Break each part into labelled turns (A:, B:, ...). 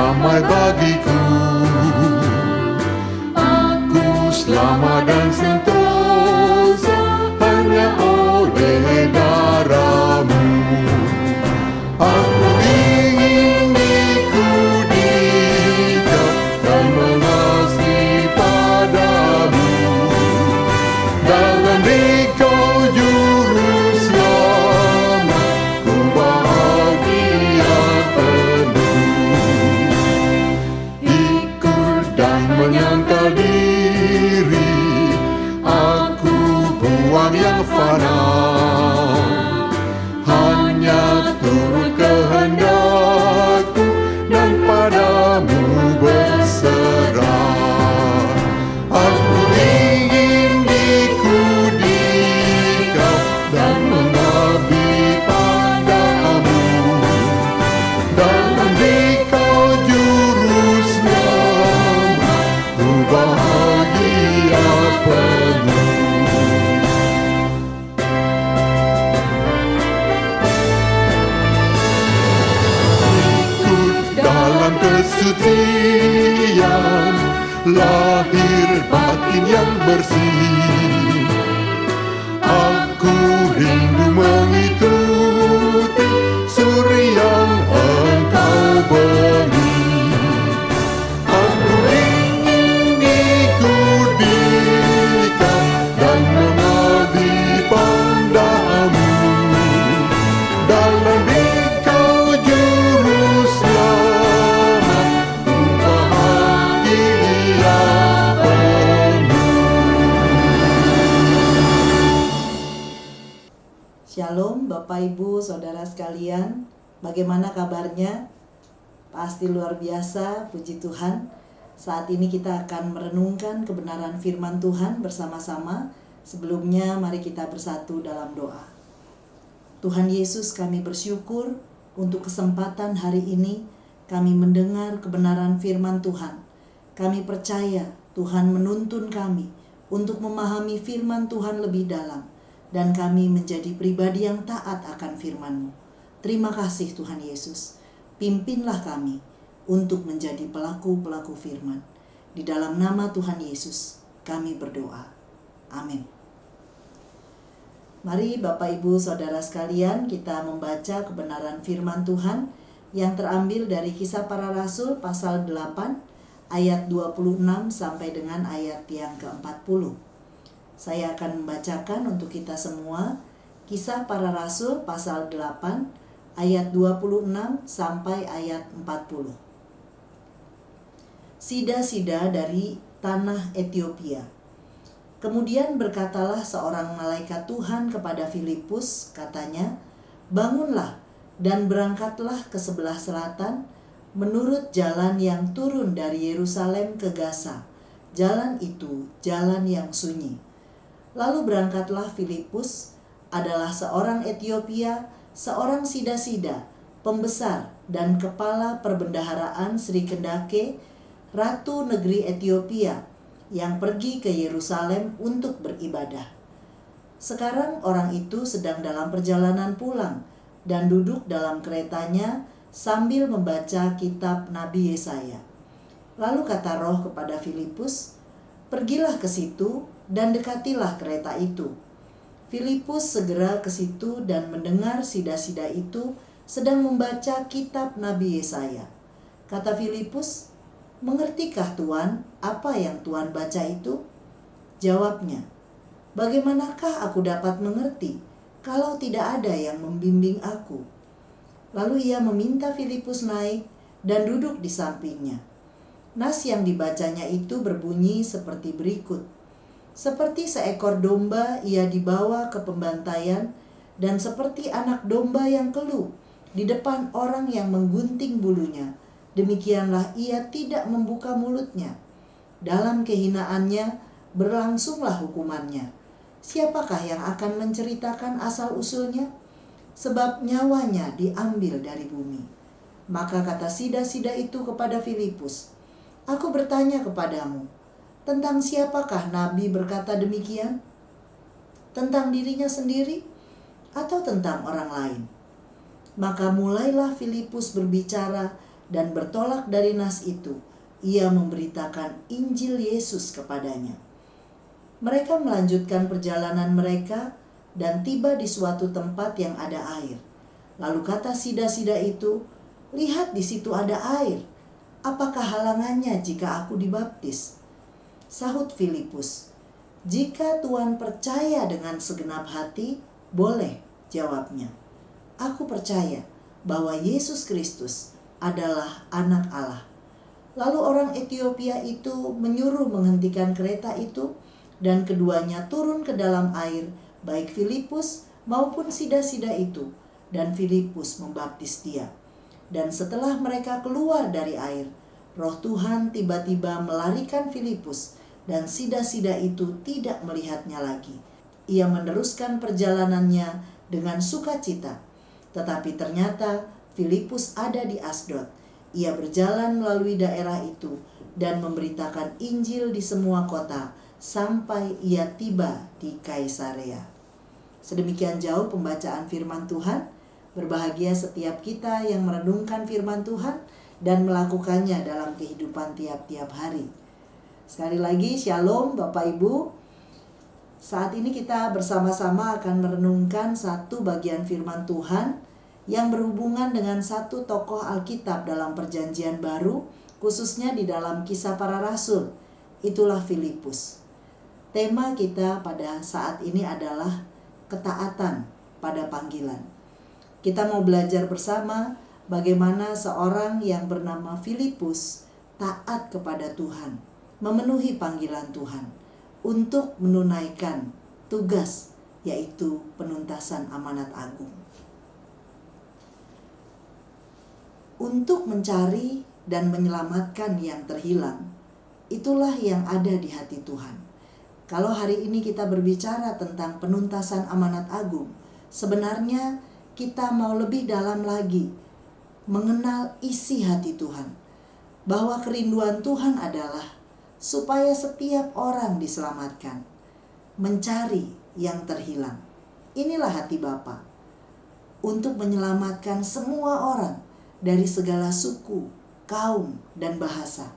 A: damai bagiku. Aku selamat dan sentosa hanya oleh darah-Mu. Aku ingin ikuti Kau dan mengasihi padamu. Dalam Dikau juru selamat, ku bahagia penuh. Ikut dan menyangkal diri, aku buang yang fana. Hanya turut kehendak-Mu dan padamu berserah. Aku ingin ikuti Kau dan mengabdi padamu. Dalam Dikau juru selamat, ku bahagia penuh. Dalam kesucian, lahir batin yang bersih, aku rindu mengikuti suri yang Engkau beri. Aku ingin ikuti Kau dan mengabdi padamu. Dalam Dikau juru selamat, ku bahagia penuh.
B: Shalom Bapak Ibu Saudara sekalian, bagaimana kabarnya? Pasti luar biasa, puji Tuhan. Saat ini kita akan merenungkan kebenaran firman Tuhan bersama-sama. Sebelumnya mari kita bersatu dalam doa. Tuhan Yesus, kami bersyukur untuk kesempatan hari ini kami mendengar kebenaran firman Tuhan. Kami percaya Tuhan menuntun kami untuk memahami firman Tuhan lebih dalam, dan kami menjadi pribadi yang taat akan firman-Mu. Terima kasih Tuhan Yesus. Pimpinlah kami untuk menjadi pelaku-pelaku firman. Di dalam nama Tuhan Yesus kami berdoa. Amin. Mari Bapak Ibu Saudara sekalian, kita membaca kebenaran firman Tuhan yang terambil dari Kisah Para Rasul pasal 8 ayat 26 sampai dengan ayat yang ke-40. Saya akan membacakan untuk kita semua Kisah Para Rasul pasal 8 ayat 26 sampai ayat 40. Sida-sida dari tanah Ethiopia. Kemudian berkatalah seorang malaikat Tuhan kepada Filipus, katanya, "Bangunlah dan berangkatlah ke sebelah selatan menurut jalan yang turun dari Yerusalem ke Gaza. Jalan itu jalan yang sunyi." Lalu berangkatlah Filipus, adalah seorang Ethiopia, seorang sida-sida, pembesar dan kepala perbendaharaan Sri Kendake, Ratu Negeri Ethiopia, yang pergi ke Yerusalem untuk beribadah. Sekarang orang itu sedang dalam perjalanan pulang dan duduk dalam keretanya sambil membaca kitab Nabi Yesaya. Lalu kata Roh kepada Filipus, "Pergilah ke situ dan dekatilah kereta itu." Filipus segera ke situ dan mendengar sida-sida itu sedang membaca kitab Nabi Yesaya. Kata Filipus, "Mengertikah Tuan apa yang Tuan baca itu?" Jawabnya, "Bagaimanakah aku dapat mengerti kalau tidak ada yang membimbing aku?" Lalu ia meminta Filipus naik dan duduk di sampingnya. Nas yang dibacanya itu berbunyi seperti berikut. Seperti seekor domba ia dibawa ke pembantaian, dan seperti anak domba yang keluh di depan orang yang menggunting bulunya, demikianlah ia tidak membuka mulutnya. Dalam kehinaannya berlangsunglah hukumannya. Siapakah yang akan menceritakan asal-usulnya? Sebab nyawanya diambil dari bumi. Maka kata sida-sida itu kepada Filipus, "Aku bertanya kepadamu, tentang siapakah Nabi berkata demikian? Tentang dirinya sendiri atau tentang orang lain?" Maka mulailah Filipus berbicara dan bertolak dari nas itu, ia memberitakan Injil Yesus kepadanya. Mereka melanjutkan perjalanan mereka dan tiba di suatu tempat yang ada air. Lalu kata sida-sida itu, "Lihat, di situ ada air. Apakah halangannya jika aku dibaptis?" Sahut Filipus, "Jika Tuhan percaya dengan segenap hati, boleh," jawabnya. "Aku percaya bahwa Yesus Kristus adalah Anak Allah." Lalu orang Etiopia itu menyuruh menghentikan kereta itu, dan keduanya turun ke dalam air, baik Filipus maupun sida-sida itu, dan Filipus membaptis dia. Dan setelah mereka keluar dari air, Roh Tuhan tiba-tiba melarikan Filipus, dan sida-sida itu tidak melihatnya lagi. Ia meneruskan perjalanannya dengan sukacita. Tetapi ternyata Filipus ada di Asdod. Ia berjalan melalui daerah itu dan memberitakan Injil di semua kota sampai ia tiba di Kaisarea. Sedemikian jauh pembacaan firman Tuhan. Berbahagia setiap kita yang merenungkan firman Tuhan dan melakukannya dalam kehidupan tiap-tiap hari. Sekali lagi, Shalom Bapak Ibu. Saat ini kita bersama-sama akan merenungkan satu bagian firman Tuhan yang berhubungan dengan satu tokoh Alkitab dalam Perjanjian Baru, khususnya di dalam Kisah Para Rasul. Itulah Filipus. Tema kita pada saat ini adalah ketaatan pada panggilan. Kita mau belajar bersama bagaimana seorang yang bernama Filipus taat kepada Tuhan, memenuhi panggilan Tuhan untuk menunaikan tugas, yaitu penuntasan amanat agung. Untuk mencari dan menyelamatkan yang terhilang, itulah yang ada di hati Tuhan. Kalau hari ini kita berbicara tentang penuntasan amanat agung, sebenarnya kita mau lebih dalam lagi mengenal isi hati Tuhan. Bahwa kerinduan Tuhan adalah supaya setiap orang diselamatkan, mencari yang terhilang. Inilah hati Bapa, untuk menyelamatkan semua orang dari segala suku, kaum, dan bahasa.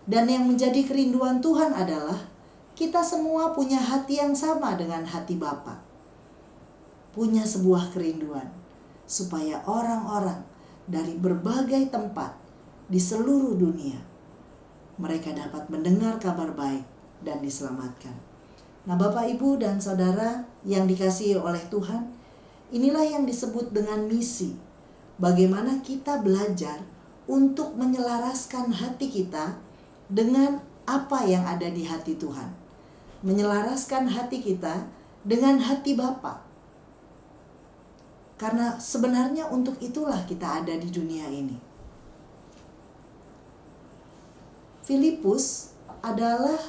B: Dan yang menjadi kerinduan Tuhan adalah kita semua punya hati yang sama dengan hati Bapa. Punya sebuah kerinduan supaya orang-orang dari berbagai tempat di seluruh dunia mereka dapat mendengar kabar baik dan diselamatkan. Nah, Bapak, Ibu, dan Saudara yang dikasihi oleh Tuhan, inilah yang disebut dengan misi. Bagaimana kita belajar untuk menyelaraskan hati kita dengan apa yang ada di hati Tuhan. Menyelaraskan hati kita dengan hati Bapa. Karena sebenarnya untuk itulah kita ada di dunia ini. Filipus adalah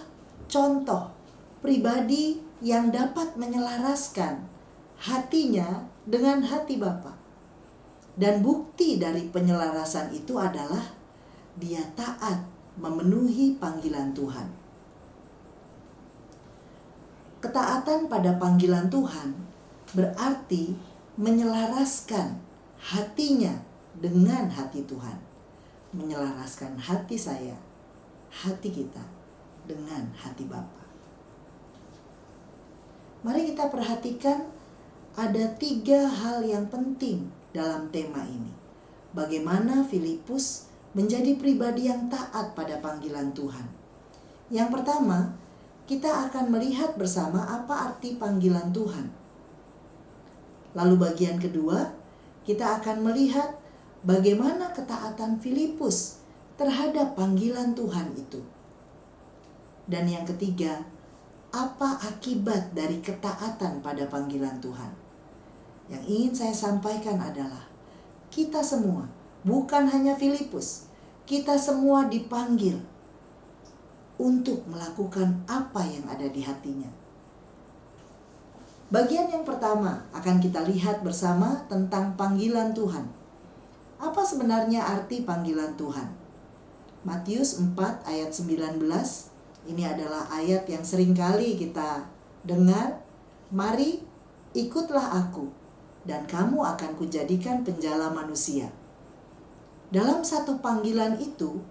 B: contoh pribadi yang dapat menyelaraskan hatinya dengan hati Bapa. Dan bukti dari penyelarasan itu adalah dia taat memenuhi panggilan Tuhan. Ketaatan pada panggilan Tuhan berarti menyelaraskan hatinya dengan hati Tuhan. Menyelaraskan hati saya, hati kita dengan hati Bapa. Mari kita perhatikan ada 3 hal yang penting dalam tema ini. Bagaimana Filipus menjadi pribadi yang taat pada panggilan Tuhan. Yang pertama, kita akan melihat bersama apa arti panggilan Tuhan. Lalu bagian kedua, kita akan melihat bagaimana ketaatan Filipus terhadap panggilan Tuhan itu. Dan yang ketiga, apa akibat dari ketaatan pada panggilan Tuhan. Yang ingin saya sampaikan adalah kita semua, bukan hanya Filipus, kita semua dipanggil untuk melakukan apa yang ada di hatinya. Bagian yang pertama akan kita lihat bersama tentang panggilan Tuhan. Apa sebenarnya arti panggilan Tuhan? Matius 4 ayat 19, ini adalah ayat yang seringkali kita dengar. "Mari, ikutlah aku, dan kamu akan kujadikan penjala manusia." Dalam satu panggilan itu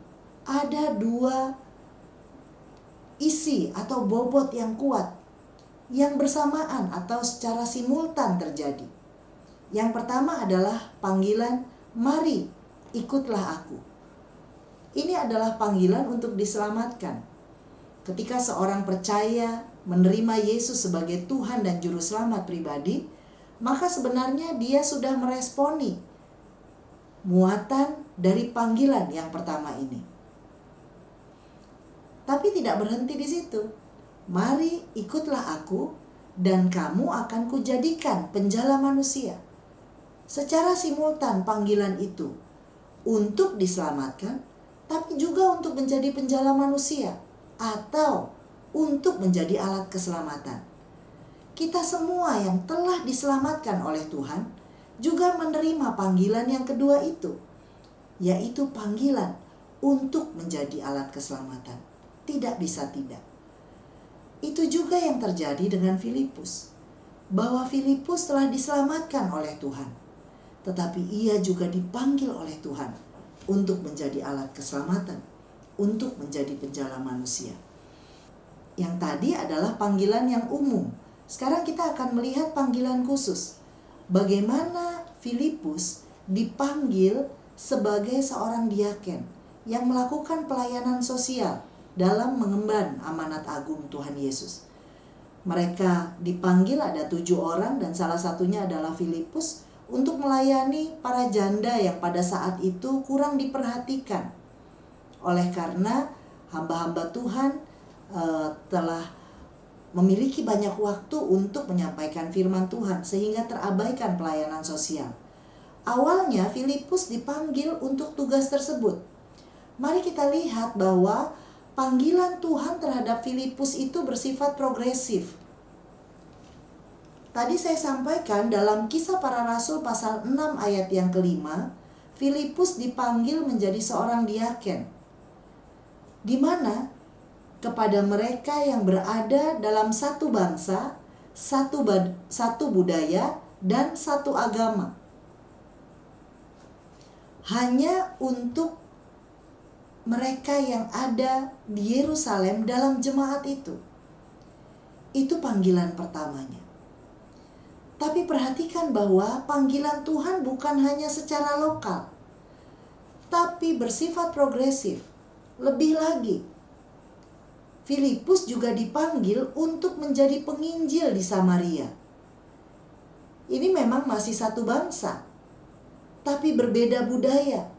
B: ada dua isi atau bobot yang kuat yang bersamaan atau secara simultan terjadi. Yang pertama adalah panggilan, "Mari, ikutlah aku." Ini adalah panggilan untuk diselamatkan. Ketika seorang percaya menerima Yesus sebagai Tuhan dan Juru Selamat pribadi, maka sebenarnya dia sudah meresponi muatan dari panggilan yang pertama ini. Tapi tidak berhenti di situ. "Mari ikutlah aku dan kamu akan kujadikan penjala manusia." Secara simultan panggilan itu untuk diselamatkan, tapi juga untuk menjadi penjala manusia atau untuk menjadi alat keselamatan. Kita semua yang telah diselamatkan oleh Tuhan juga menerima panggilan yang kedua itu, yaitu panggilan untuk menjadi alat keselamatan. Tidak bisa tidak. Itu juga yang terjadi dengan Filipus, bahwa Filipus telah diselamatkan oleh Tuhan, tetapi ia juga dipanggil oleh Tuhan untuk menjadi alat keselamatan, untuk menjadi penjala manusia. Yang tadi adalah panggilan yang umum. Sekarang kita akan melihat panggilan khusus. Bagaimana Filipus dipanggil sebagai seorang diaken yang melakukan pelayanan sosial dalam mengemban amanat agung Tuhan Yesus. Mereka dipanggil ada 7 orang dan salah satunya adalah Filipus untuk melayani para janda yang pada saat itu kurang diperhatikan. Oleh karena hamba-hamba Tuhan telah memiliki banyak waktu untuk menyampaikan firman Tuhan sehingga terabaikan pelayanan sosial. Awalnya Filipus dipanggil untuk tugas tersebut. Mari kita lihat bahwa panggilan Tuhan terhadap Filipus itu bersifat progresif. Tadi saya sampaikan dalam Kisah Para Rasul pasal 6 ayat yang ke-5, Filipus dipanggil menjadi seorang diaken, di mana kepada mereka yang berada dalam satu bangsa, satu budaya, dan satu agama. Hanya untuk mereka yang ada di Yerusalem dalam jemaat itu. Itu panggilan pertamanya. Tapi perhatikan bahwa panggilan Tuhan bukan hanya secara lokal, tapi bersifat progresif. Lebih lagi, Filipus juga dipanggil untuk menjadi penginjil di Samaria. Ini memang masih satu bangsa, tapi berbeda budaya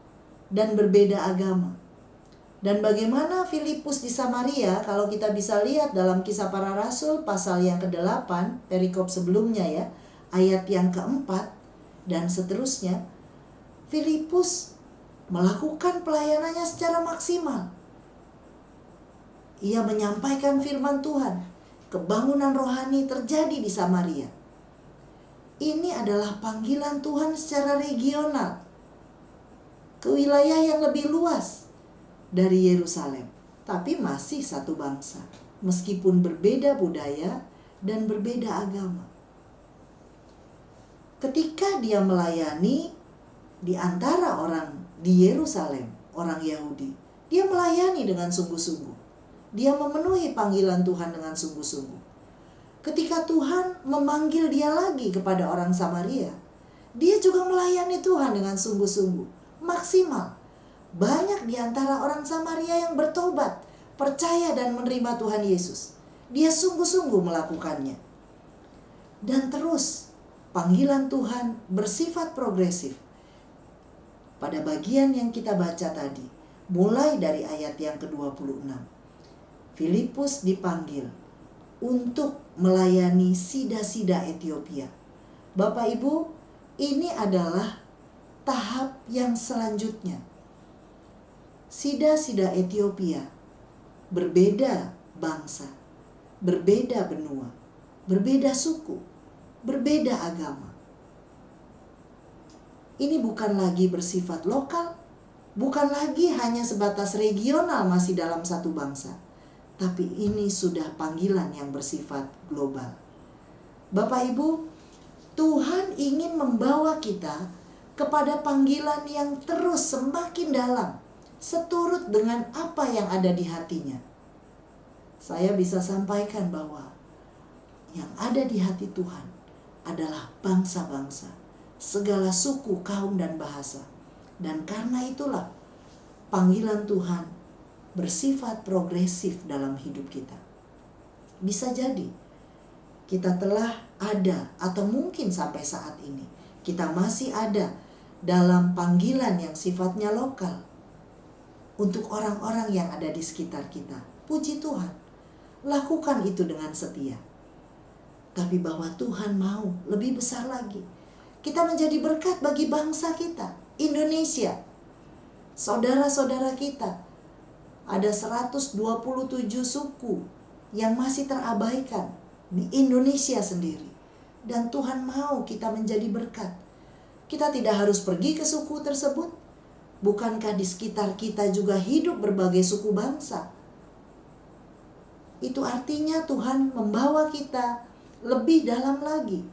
B: dan berbeda agama. Dan bagaimana Filipus di Samaria, kalau kita bisa lihat dalam Kisah Para Rasul pasal yang ke-8, perikop sebelumnya ya, ayat yang ke-4 dan seterusnya, Filipus melakukan pelayanannya secara maksimal. Ia menyampaikan firman Tuhan. Kebangunan rohani terjadi di Samaria. Ini adalah panggilan Tuhan secara regional, ke wilayah yang lebih luas dari Yerusalem, tapi masih satu bangsa, meskipun berbeda budaya dan berbeda agama. Ketika dia melayani di antara orang di Yerusalem, orang Yahudi, dia melayani dengan sungguh-sungguh. Dia memenuhi panggilan Tuhan dengan sungguh-sungguh. Ketika Tuhan memanggil dia lagi kepada orang Samaria, dia juga melayani Tuhan dengan sungguh-sungguh, maksimal. Banyak di antara orang Samaria yang bertobat, percaya dan menerima Tuhan Yesus. Dia sungguh-sungguh melakukannya. Dan terus panggilan Tuhan bersifat progresif. Pada bagian yang kita baca tadi, mulai dari ayat yang ke-26, Filipus dipanggil untuk melayani sida-sida Ethiopia. Bapak Ibu, ini adalah tahap yang selanjutnya. Sida-sida Ethiopia berbeda bangsa, berbeda benua, berbeda suku, berbeda agama. Ini bukan lagi bersifat lokal, bukan lagi hanya sebatas regional masih dalam satu bangsa, tapi ini sudah panggilan yang bersifat global. Bapak Ibu, Tuhan ingin membawa kita kepada panggilan yang terus semakin dalam, seturut dengan apa yang ada di hatinya. Saya bisa sampaikan bahwa yang ada di hati Tuhan adalah bangsa-bangsa, segala suku, kaum, dan bahasa. Dan karena itulah panggilan Tuhan bersifat progresif dalam hidup kita. Bisa jadi kita telah ada, atau mungkin sampai saat ini kita masih ada dalam panggilan yang sifatnya lokal untuk orang-orang yang ada di sekitar kita. Puji Tuhan, lakukan itu dengan setia. Tapi bahwa Tuhan mau lebih besar lagi, kita menjadi berkat bagi bangsa kita, Indonesia. Saudara-saudara kita, ada 127 suku yang masih terabaikan di Indonesia sendiri. Dan Tuhan mau kita menjadi berkat. Kita tidak harus pergi ke suku tersebut. Bukankah di sekitar kita juga hidup berbagai suku bangsa? Itu artinya Tuhan membawa kita lebih dalam lagi.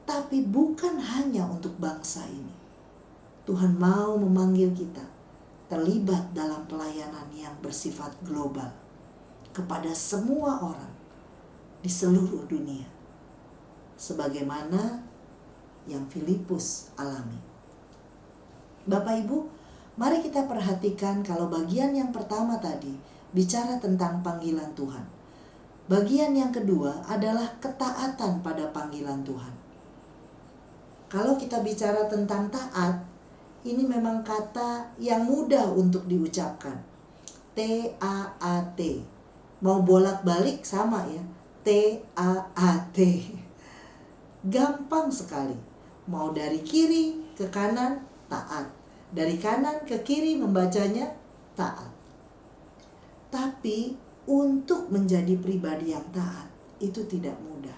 B: Tapi bukan hanya untuk bangsa ini. Tuhan mau memanggil kita terlibat dalam pelayanan yang bersifat global kepada semua orang di seluruh dunia, sebagaimana yang Filipus alami. Bapak Ibu, mari kita perhatikan kalau bagian yang pertama tadi bicara tentang panggilan Tuhan. Bagian yang kedua adalah ketaatan pada panggilan Tuhan. Kalau kita bicara tentang taat, ini memang kata yang mudah untuk diucapkan. T-A-A-T. Mau bolak-balik sama ya. T-A-A-T. Gampang sekali. Mau dari kiri ke kanan, taat. Dari kanan ke kiri membacanya, taat. Tapi untuk menjadi pribadi yang taat, itu tidak mudah.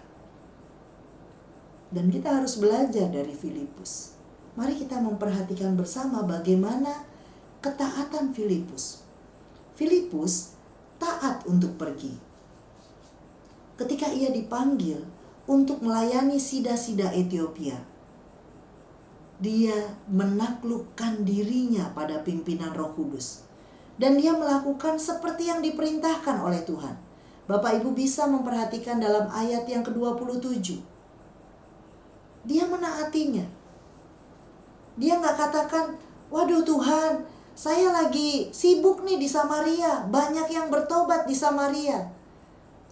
B: Dan kita harus belajar dari Filipus. Mari kita memperhatikan bersama bagaimana ketaatan Filipus. Filipus taat untuk pergi. Ketika ia dipanggil untuk melayani sida-sida Ethiopia, dia menaklukkan dirinya pada pimpinan Roh Kudus. Dan dia melakukan seperti yang diperintahkan oleh Tuhan. Bapak Ibu bisa memperhatikan dalam ayat yang ke-27. Dia menaatinya. Dia gak katakan, waduh Tuhan, saya lagi sibuk nih di Samaria. Banyak yang bertobat di Samaria.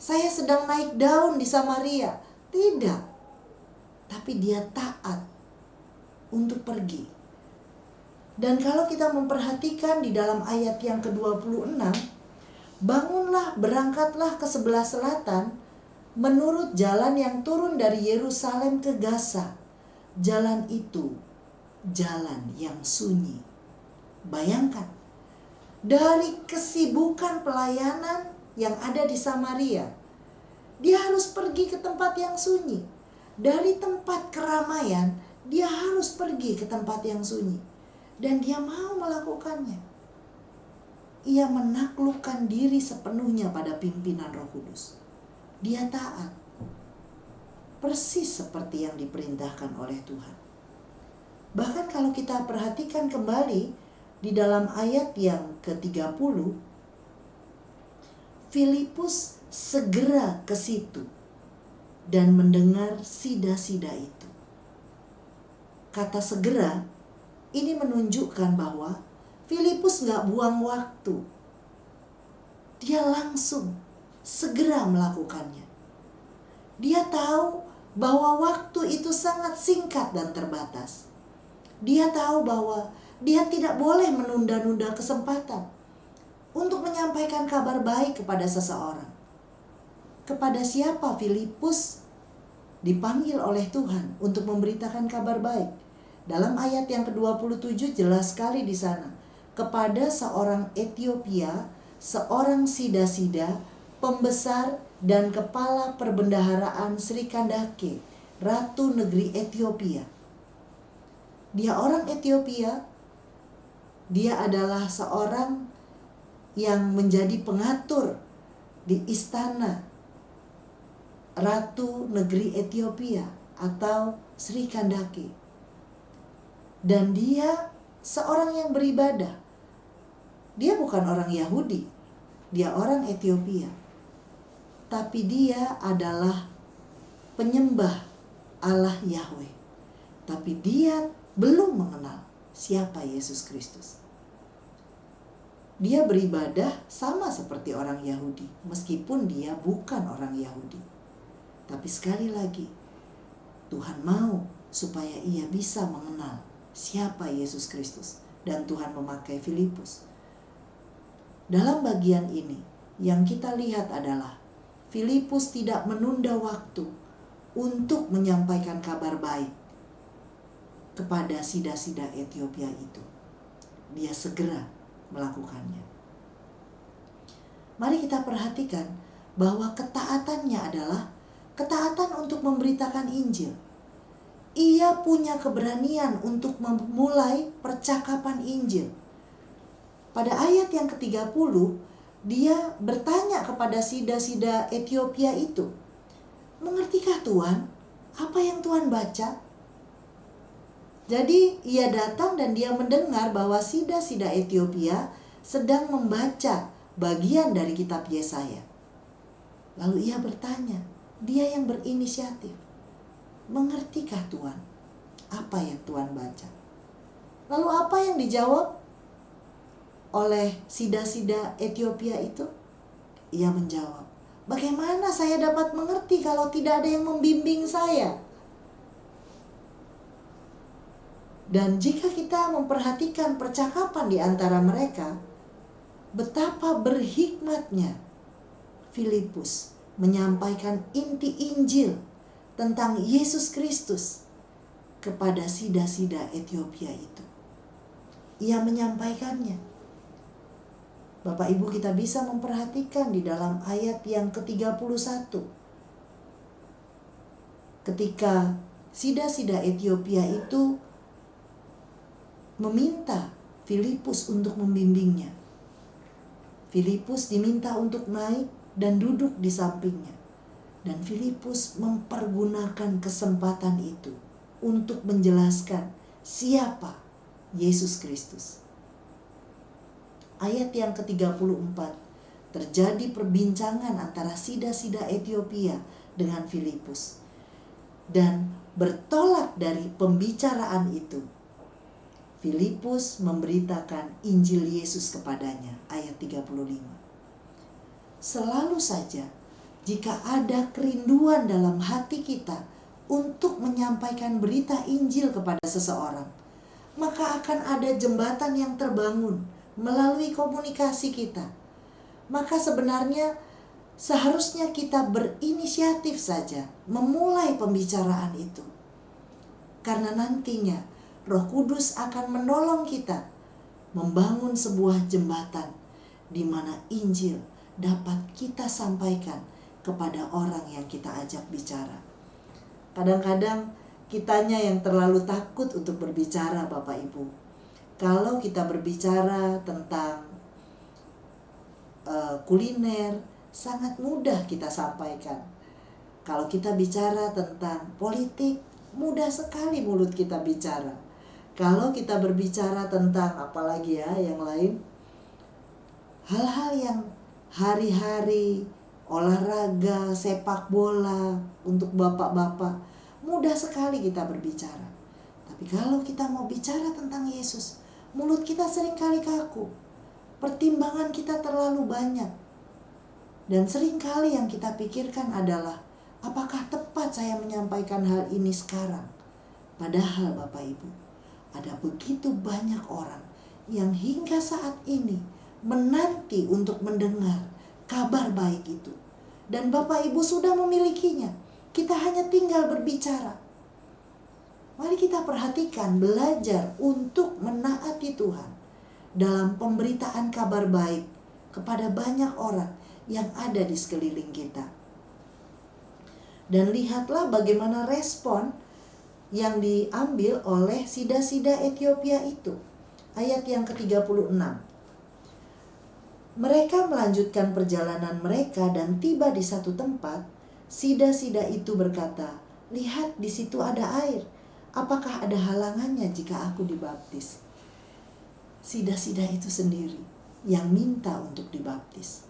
B: Saya sedang naik daun di Samaria. Tidak. Tapi dia taat untuk pergi. Dan kalau kita memperhatikan di dalam ayat yang ke-26, bangunlah, berangkatlah ke sebelah selatan menurut jalan yang turun dari Yerusalem ke Gaza. Jalan itu jalan yang sunyi. Bayangkan, dari kesibukan pelayanan yang ada di Samaria, dia harus pergi ke tempat yang sunyi. Dari tempat keramaian, dia harus pergi ke tempat yang sunyi. Dan dia mau melakukannya. Ia menaklukkan diri sepenuhnya pada pimpinan Roh Kudus. Dia taat. Persis seperti yang diperintahkan oleh Tuhan. Bahkan kalau kita perhatikan kembali di dalam ayat yang ke-30, Filipus segera ke situ dan mendengar sida-sida itu. Kata segera ini menunjukkan bahwa Filipus gak buang waktu. Dia langsung segera melakukannya. Dia tahu bahwa waktu itu sangat singkat dan terbatas. Dia tahu bahwa dia tidak boleh menunda-nunda kesempatan untuk menyampaikan kabar baik kepada seseorang. Kepada siapa Filipus dipanggil oleh Tuhan untuk memberitakan kabar baik? Dalam ayat yang ke-27 jelas sekali di sana. Kepada seorang Ethiopia, seorang sida-sida, pembesar dan kepala perbendaharaan Sri Kandake, Ratu Negeri Ethiopia. Dia orang Ethiopia. Dia adalah seorang yang menjadi pengatur di istana Ratu Negeri Ethiopia atau Sri Kandake. Dan dia seorang yang beribadah. Dia bukan orang Yahudi, dia orang Ethiopia. Tapi dia adalah penyembah Allah Yahweh. Tapi dia belum mengenal siapa Yesus Kristus. Dia beribadah sama seperti orang Yahudi, meskipun dia bukan orang Yahudi. Tapi sekali lagi, Tuhan mau supaya ia bisa mengenal siapa Yesus Kristus. Dan Tuhan memakai Filipus. Dalam bagian ini, yang kita lihat adalah Filipus tidak menunda waktu untuk menyampaikan kabar baik kepada sida-sida Ethiopia itu. Dia segera melakukannya. Mari kita perhatikan bahwa ketaatannya adalah ketaatan untuk memberitakan Injil. Ia punya keberanian untuk memulai percakapan Injil. Pada ayat yang ke-30, dia bertanya kepada sida-sida Ethiopia itu, "Mengertikah Tuhan apa yang Tuhan baca?" Jadi ia datang dan dia mendengar bahwa sida-sida Ethiopia sedang membaca bagian dari kitab Yesaya. Lalu ia bertanya, dia yang berinisiatif, "Mengertikah Tuhan apa yang Tuhan baca?" Lalu apa yang dijawab oleh sida-sida Ethiopia itu? Ia menjawab, "Bagaimana saya dapat mengerti kalau tidak ada yang membimbing saya?" Dan jika kita memperhatikan percakapan di antara mereka, betapa berhikmatnya Filipus menyampaikan inti Injil tentang Yesus Kristus kepada sida-sida Ethiopia itu. Ia menyampaikannya. Bapak Ibu, kita bisa memperhatikan di dalam ayat yang ke-31. Ketika sida-sida Ethiopia itu meminta Filipus untuk membimbingnya. Filipus diminta untuk naik dan duduk di sampingnya. Dan Filipus mempergunakan kesempatan itu untuk menjelaskan siapa Yesus Kristus. Ayat yang ke-34, terjadi perbincangan antara sida-sida Ethiopia dengan Filipus. Dan bertolak dari pembicaraan itu, Filipus memberitakan Injil Yesus kepadanya. Ayat 35. Selalu saja jika ada kerinduan dalam hati kita untuk menyampaikan berita Injil kepada seseorang, maka akan ada jembatan yang terbangun melalui komunikasi kita. Maka sebenarnya seharusnya kita berinisiatif saja memulai pembicaraan itu. Karena nantinya Roh Kudus akan menolong kita membangun sebuah jembatan di mana Injil dapat kita sampaikan kepada orang yang kita ajak bicara. Kadang-kadang kitanya yang terlalu takut untuk berbicara, Bapak Ibu. Kalau kita berbicara tentang kuliner, sangat mudah kita sampaikan. Kalau kita bicara tentang politik, mudah sekali mulut kita bicara. Kalau kita berbicara tentang apalagi ya yang lain, hal-hal yang hari-hari, olahraga, sepak bola untuk bapak-bapak, mudah sekali kita berbicara. Tapi kalau kita mau bicara tentang Yesus, mulut kita seringkali kaku. Pertimbangan kita terlalu banyak. Dan seringkali yang kita pikirkan adalah, apakah tepat saya menyampaikan hal ini sekarang? Padahal Bapak Ibu, ada begitu banyak orang yang hingga saat ini menanti untuk mendengar kabar baik itu. Dan Bapak Ibu sudah memilikinya. Kita hanya tinggal berbicara. Mari kita perhatikan, belajar untuk menaati Tuhan dalam pemberitaan kabar baik kepada banyak orang yang ada di sekeliling kita. Dan lihatlah bagaimana respon yang diambil oleh sida-sida Ethiopia itu. Ayat yang ke-36. Mereka melanjutkan perjalanan mereka dan tiba di satu tempat. Sida-sida itu berkata, "Lihat, di situ ada air. apakah ada halangannya jika aku dibaptis? Sida-sida itu sendiri yang minta untuk dibaptis.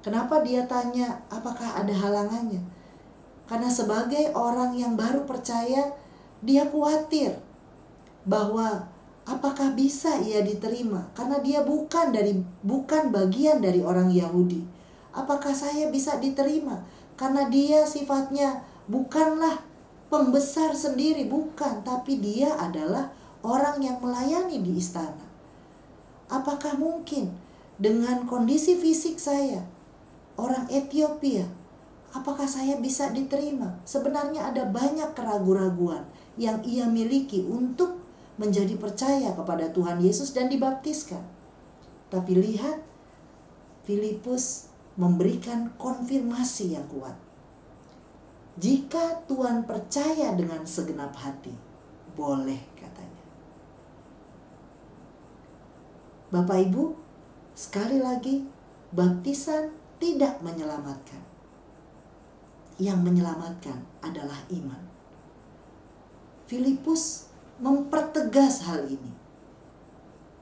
B: Kenapa dia tanya apakah ada halangannya? Karena sebagai orang yang baru percaya, dia khawatir bahwa apakah bisa ia diterima, karena dia bukan bagian dari orang Yahudi. Apakah saya bisa diterima? Karena dia sifatnya bukanlah pembesar sendiri, bukan, tapi dia adalah orang yang melayani di istana. Apakah mungkin dengan kondisi fisik saya, orang Ethiopia, apakah saya bisa diterima? Sebenarnya ada banyak keraguan-raguan yang ia miliki untuk menjadi percaya kepada Tuhan Yesus dan dibaptiskan. Tapi lihat, Filipus memberikan konfirmasi yang kuat. Jika Tuhan percaya dengan segenap hati, boleh, katanya. Bapak Ibu, sekali lagi, baptisan tidak menyelamatkan. Yang menyelamatkan adalah iman. Filipus mempertegas hal ini.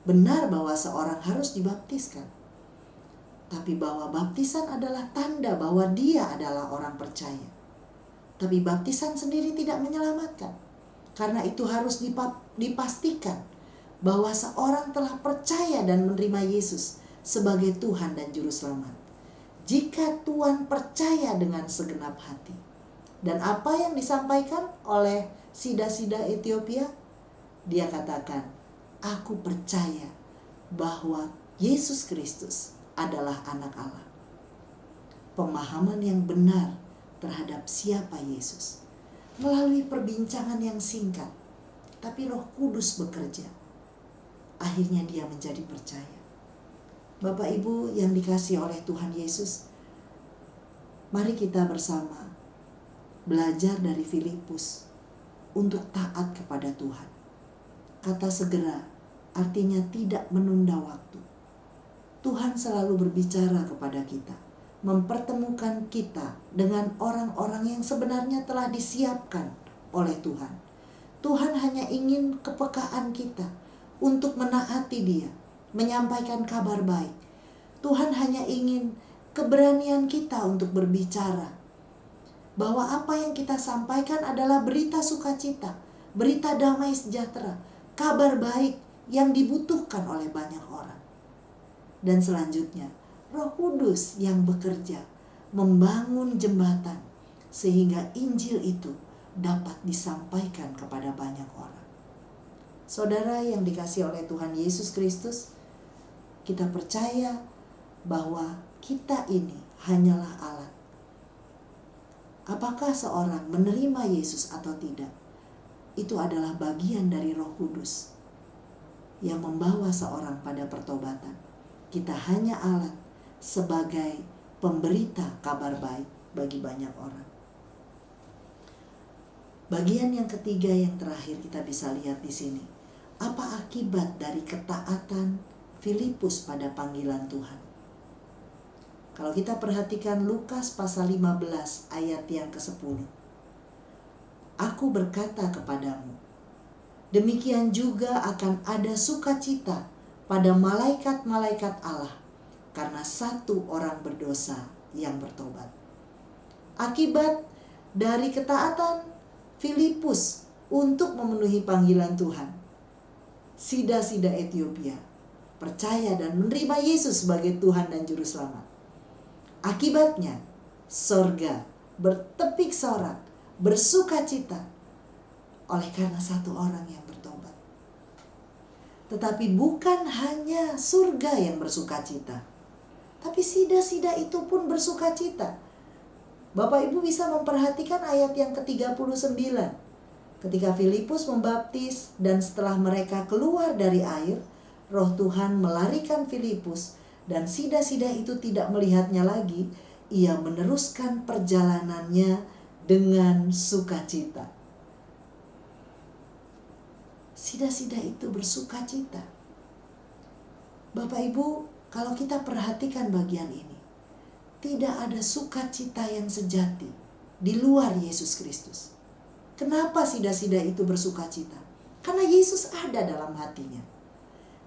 B: Benar bahwa seorang harus dibaptiskan, tapi bahwa baptisan adalah tanda bahwa dia adalah orang percaya. Tapi baptisan sendiri tidak menyelamatkan. Karena itu harus dipastikan bahwa seorang telah percaya dan menerima Yesus sebagai Tuhan dan Juru Selamat. Jika Tuhan percaya dengan segenap hati. Dan apa yang disampaikan oleh sida-sida Ethiopia? Dia katakan, aku percaya bahwa Yesus Kristus adalah anak Allah. Pemahaman yang benar terhadap siapa Yesus. Melalui perbincangan yang singkat, tapi Roh Kudus bekerja. Akhirnya dia menjadi percaya. Bapak Ibu yang dikasihi oleh Tuhan Yesus, mari kita bersama belajar dari Filipus untuk taat kepada Tuhan. Kata segera artinya tidak menunda waktu. Tuhan selalu berbicara kepada kita, mempertemukan kita dengan orang-orang yang sebenarnya telah disiapkan oleh Tuhan. Tuhan hanya ingin kepekaan kita untuk menaati Dia, menyampaikan kabar baik. Tuhan hanya ingin keberanian kita untuk berbicara, bahwa apa yang kita sampaikan adalah berita sukacita, berita damai sejahtera, kabar baik yang dibutuhkan oleh banyak orang. Dan selanjutnya, Roh Kudus yang bekerja membangun jembatan sehingga Injil itu dapat disampaikan kepada banyak orang. Saudara yang dikasihi oleh Tuhan Yesus Kristus, kita percaya bahwa kita ini hanyalah alat. Apakah seorang menerima Yesus atau tidak, itu adalah bagian dari Roh Kudus yang membawa seorang pada pertobatan. Kita hanya alat sebagai pemberita kabar baik bagi banyak orang. Bagian yang ketiga yang terakhir kita bisa lihat di sini. Apa akibat dari ketaatan Filipus pada panggilan Tuhan? Kalau kita perhatikan Lukas pasal 15 ayat yang ke-10. Aku berkata kepadamu, demikian juga akan ada sukacita pada malaikat-malaikat Allah karena satu orang berdosa yang bertobat. Akibat dari ketaatan Filipus untuk memenuhi panggilan Tuhan, sida-sida Ethiopia percaya dan menerima Yesus sebagai Tuhan dan Juru Selamat. Akibatnya, sorga bertepik sorak, bersukacita oleh karena satu orang yang bertobat. Tetapi bukan hanya surga yang bersukacita, tapi sida-sida itu pun bersukacita. Bapak Ibu bisa memperhatikan ayat yang ke-39. Ketika Filipus membaptis dan setelah mereka keluar dari air, Roh Tuhan melarikan Filipus dan sida-sida itu tidak melihatnya lagi. Ia meneruskan perjalanannya dengan sukacita. Sida-sida itu bersukacita. Bapak Ibu, kalau kita perhatikan bagian ini, tidak ada sukacita yang sejati di luar Yesus Kristus. Kenapa sida-sida itu bersuka cita? Karena Yesus ada dalam hatinya.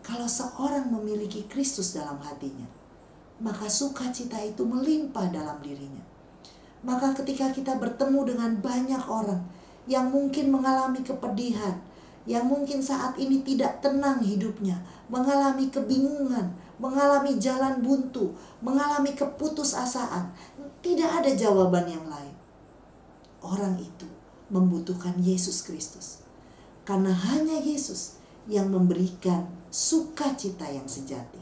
B: Kalau seorang memiliki Kristus dalam hatinya, maka sukacita itu melimpah dalam dirinya. Maka ketika kita bertemu dengan banyak orang yang mungkin mengalami kepedihan, yang mungkin saat ini tidak tenang hidupnya, mengalami kebingungan, mengalami jalan buntu, mengalami keputusasaan, tidak ada jawaban yang lain. Orang itu membutuhkan Yesus Kristus. Karena hanya Yesus yang memberikan sukacita yang sejati.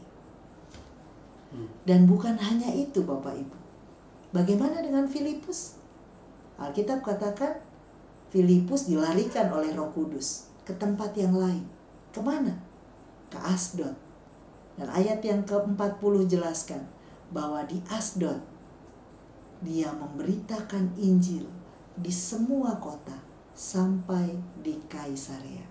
B: Dan bukan hanya itu Bapak Ibu. Bagaimana dengan Filipus? Alkitab katakan Filipus dilarikan oleh Roh Kudus ke tempat yang lain. Kemana? Ke Asdod. Dan ayat yang ke-40 jelaskan bahwa di Asdod dia memberitakan Injil di semua kota sampai di Kaisarea.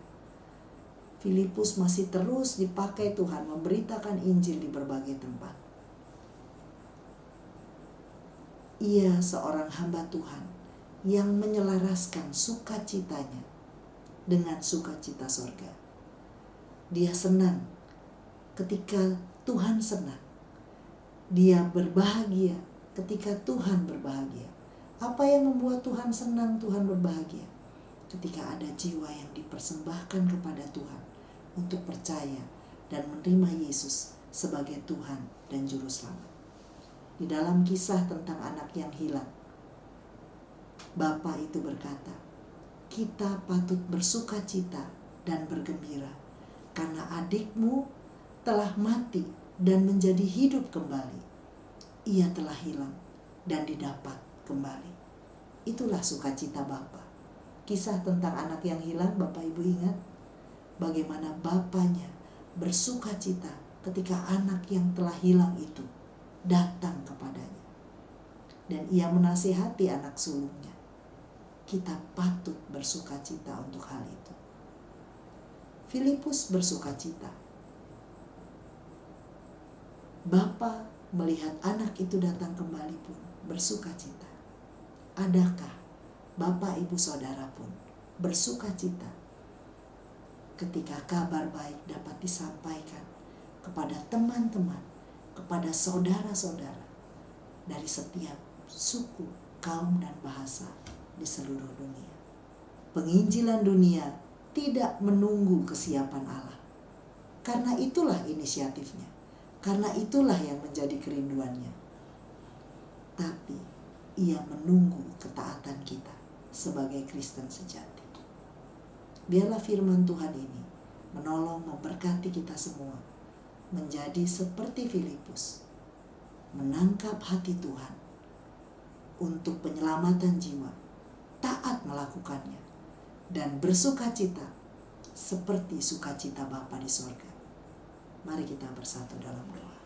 B: Filipus masih terus dipakai Tuhan memberitakan Injil di berbagai tempat. Ia seorang hamba Tuhan yang menyelaraskan sukacitanya dengan sukacita sorga. Dia senang ketika Tuhan senang. Dia berbahagia ketika Tuhan berbahagia. Apa yang membuat Tuhan senang, Tuhan berbahagia? Ketika ada jiwa yang dipersembahkan kepada Tuhan untuk percaya dan menerima Yesus sebagai Tuhan dan Juru Selamat. Di dalam kisah tentang anak yang hilang, Bapa itu berkata, kita patut bersukacita dan bergembira karena adikmu telah mati dan menjadi hidup kembali. Ia telah hilang dan didapat kembali. Itulah sukacita Bapa. Kisah tentang anak yang hilang, Bapak Ibu ingat bagaimana bapaknya bersukacita ketika anak yang telah hilang itu datang kepadanya. Dan ia menasihati anak sulungnya. Kita patut bersukacita untuk hal itu. Filipus bersukacita. Bapa melihat anak itu datang kembali pun bersukacita. Adakah Bapak Ibu Saudara pun bersukacita ketika kabar baik dapat disampaikan kepada teman-teman, kepada saudara-saudara dari setiap suku, kaum, dan bahasa di seluruh dunia. Penginjilan dunia tidak menunggu kesiapan Allah. Karena itulah inisiatifnya. Karena itulah yang menjadi kerinduannya. Tapi ia menunggu ketaatan kita sebagai Kristen sejati. Biarlah firman Tuhan ini menolong memberkati kita semua menjadi seperti Filipus, menangkap hati Tuhan untuk penyelamatan jiwa, taat melakukannya, dan bersukacita seperti sukacita Bapa di sorga. Mari kita bersatu dalam doa.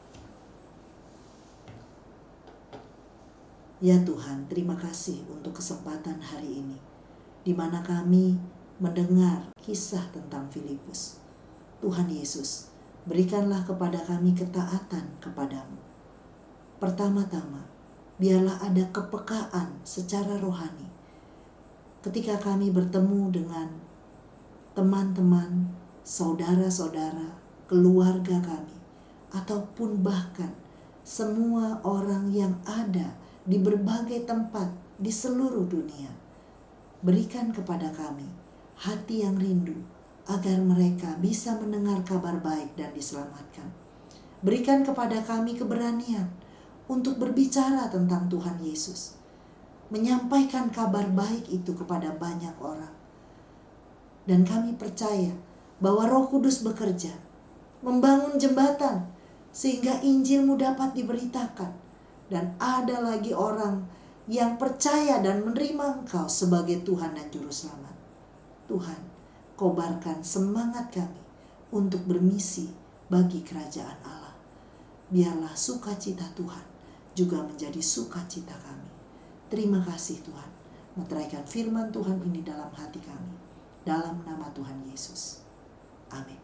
B: Ya Tuhan, terima kasih untuk kesempatan hari ini, di mana kami mendengar kisah tentang Filipus. Tuhan Yesus, berikanlah kepada kami ketaatan kepadamu. Pertama-tama, biarlah ada kepekaan secara rohani ketika kami bertemu dengan teman-teman, saudara-saudara, keluarga kami, ataupun bahkan semua orang yang ada di berbagai tempat di seluruh dunia. Berikan kepada kami hati yang rindu agar mereka bisa mendengar kabar baik dan diselamatkan. Berikan kepada kami keberanian untuk berbicara tentang Tuhan Yesus, menyampaikan kabar baik itu kepada banyak orang. Dan kami percaya bahwa Roh Kudus bekerja, membangun jembatan, sehingga Injil-Mu dapat diberitakan. Dan ada lagi orang yang percaya dan menerima Engkau sebagai Tuhan dan Juru Selamat. Tuhan, kobarkan semangat kami untuk bermisi bagi kerajaan Allah. Biarlah sukacita Tuhan juga menjadi sukacita kami. Terima kasih Tuhan, meteraikan firman Tuhan ini dalam hati kami. Dalam nama Tuhan Yesus. Amin.